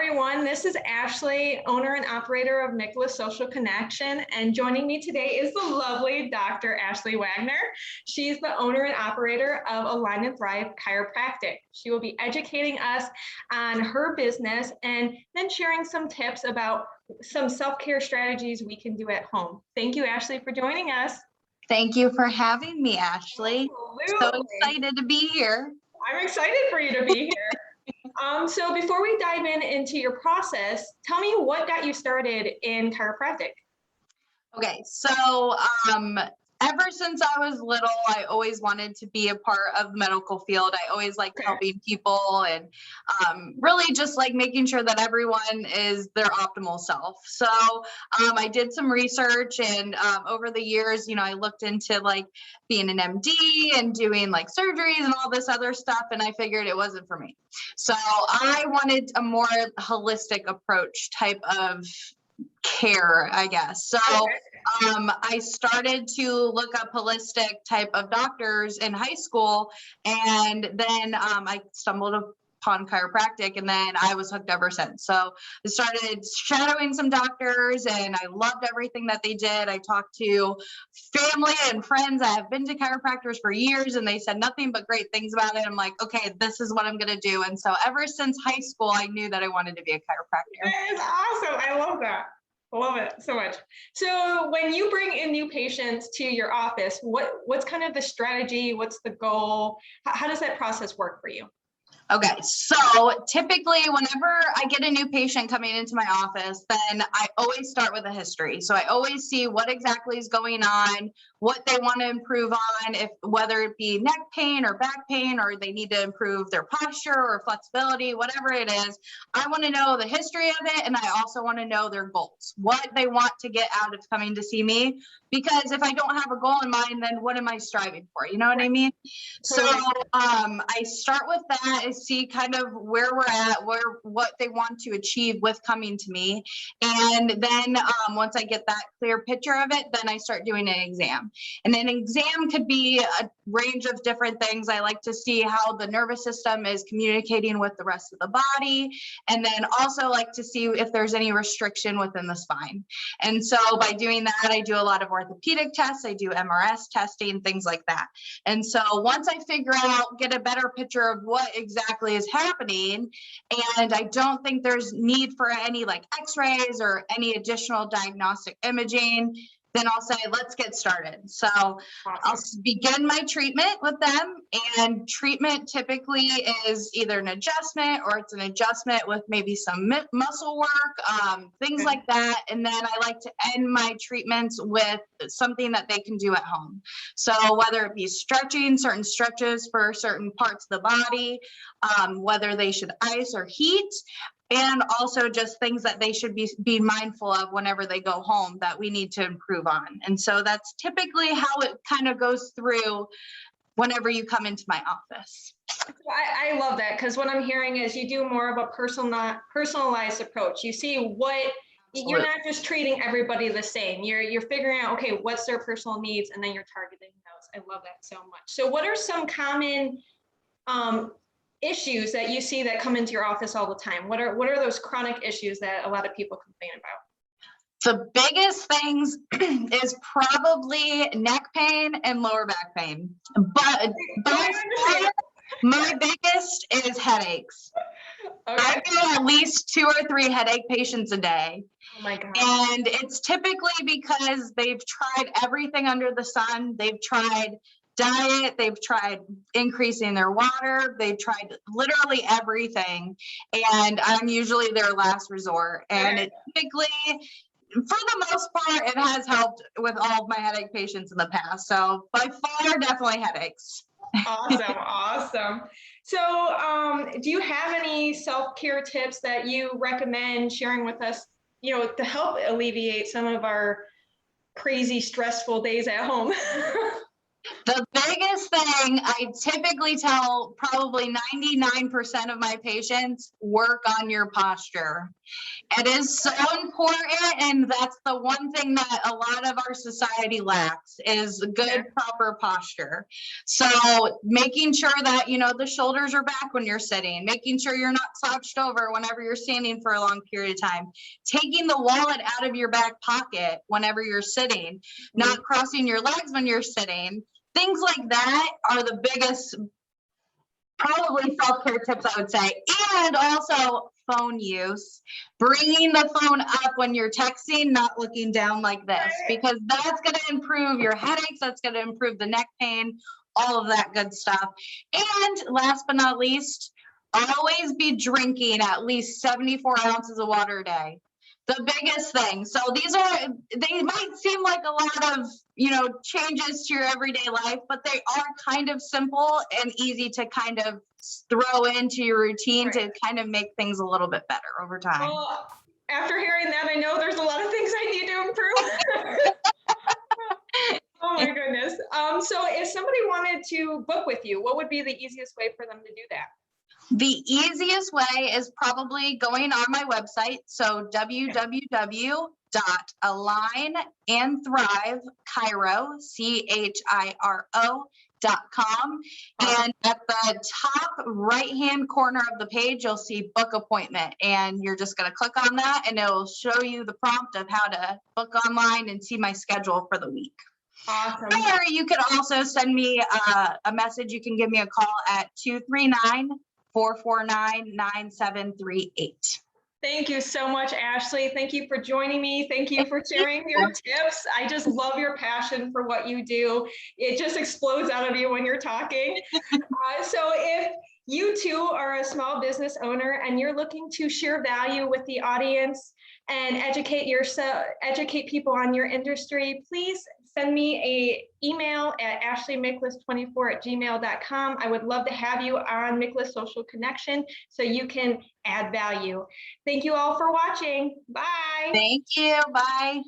everyone. This is Ashley, owner and operator of Nicholas Social Connection, and joining me today is the lovely Dr. Ashley Wagner. She's the owner and operator of Align and Thrive Chiropractic. She will be educating us on her business and then sharing some tips about some self-care strategies we can do at home. Thank you, Ashley, for joining us. Thank you for having me, Ashley. Absolutely. So excited to be here. I'm excited for you to be here. So before we dive into your process, tell me what got you started in chiropractic. Okay, so ever since I was little, I always wanted to be a part of the medical field. I always liked helping people and really just like making sure that everyone is their optimal self. So I did some research, and over the years, I looked into like being an MD and doing like surgeries and all this other stuff, and I figured it wasn't for me. So I wanted a more holistic approach type of care, I guess. So I started to look up holistic type of doctors in high school, and then I stumbled upon chiropractic, and then I was hooked ever since. So I started shadowing some doctors, and I loved everything that they did. I talked to family and friends that have been to chiropractors for years, and they said nothing but great things about it. I'm like, okay, this is what I'm going to do. And so ever since high school, I knew that I wanted to be a chiropractor. That is awesome. I love that. I love it so much. So when you bring in new patients to your office, what's kind of the strategy? What's the goal? How does that process work for you? Okay, so typically whenever I get a new patient coming into my office, then I always start with a history. So I always see what exactly is going on, what they want to improve on, if whether it be neck pain or back pain, or they need to improve their posture or flexibility, whatever it is. I want to know the history of it, and I also want to know their goals, what they want to get out of coming to see me. Because if I don't have a goal in mind, then what am I striving for? You know what I mean? So I start with that and see kind of where we're at, what they want to achieve with coming to me. And then once I get that clear picture of it, then I start doing an exam. And an exam could be a range of different things. I like to see how the nervous system is communicating with the rest of the body. And then also like to see if there's any restriction within the spine. And so by doing that, I do a lot of orthopedic tests. I do MRS testing, things like that. And so once I figure out, get a better picture of what exactly is happening, and I don't think there's need for any like x-rays or any additional diagnostic imaging, then I'll say, let's get started. So I'll begin my treatment with them, and treatment typically is either an adjustment or it's an adjustment with maybe some muscle work, things like that. And then I like to end my treatments with something that they can do at home. So whether it be stretching, certain stretches for certain parts of the body, whether they should ice or heat, and also just things that they should be mindful of whenever they go home that we need to improve on. And so that's typically how it kind of goes through whenever you come into my office. I love that, because what I'm hearing is you do more of a personalized approach. You see what you're not just treating everybody the same. You're figuring out, okay, what's their personal needs, and then you're targeting those. I love that so much. So what are some common issues that you see that come into your office all the time? What are those chronic issues that a lot of people complain about? The biggest things is probably neck pain and lower back pain. But by far, my biggest is headaches. Okay. I get at least 2 or 3 headache patients a day. Oh my God. And it's typically because they've tried everything under the sun. They've tried diet, they've tried increasing their water, they've tried literally everything, and I'm usually their last resort. And it typically, for the most part, it has helped with all of my headache patients in the past. So by far, definitely headaches. Awesome. So do you have any self-care tips that you recommend sharing with us, to help alleviate some of our crazy, stressful days at home? The biggest thing I typically tell probably 99% of my patients, work on your posture. It is so important, and that's the one thing that a lot of our society lacks is good, proper posture. So making sure that, you know, the shoulders are back when you're sitting, making sure you're not slouched over whenever you're standing for a long period of time, taking the wallet out of your back pocket whenever you're sitting, not crossing your legs when you're sitting. Things like that are the biggest, probably self-care tips, I would say. And also phone use, bringing the phone up when you're texting, not looking down like this, because that's going to improve your headaches. That's going to improve the neck pain, all of that good stuff. And last but not least, always be drinking at least 74 ounces of water a day. The biggest thing. So they might seem like a lot of, you know, changes to your everyday life, but they are kind of simple and easy to kind of throw into your routine to kind of make things a little bit better over time. Well, after hearing that, I know there's a lot of things I need to improve. Oh my goodness. So if somebody wanted to book with you, what would be the easiest way for them to do that? The easiest way is probably going on my website. So www.alignandthrive.com, CHIRO.com. And at the top right-hand corner of the page, you'll see book appointment. And you're just going to click on that and it'll show you the prompt of how to book online and see my schedule for the week. Awesome. Or you could also send me a message. You can give me a call at 239-449-9738. Thank you so much, Ashley. Thank you for joining me. Thank you for sharing your tips. I just love your passion for what you do. It just explodes out of you when you're talking. So if you too are a small business owner and you're looking to share value with the audience and educate people on your industry, please send me an email at ashleymiklas24@gmail.com. I would love to have you on Miklas Social Connection so you can add value. Thank you all for watching. Bye. Thank you. Bye.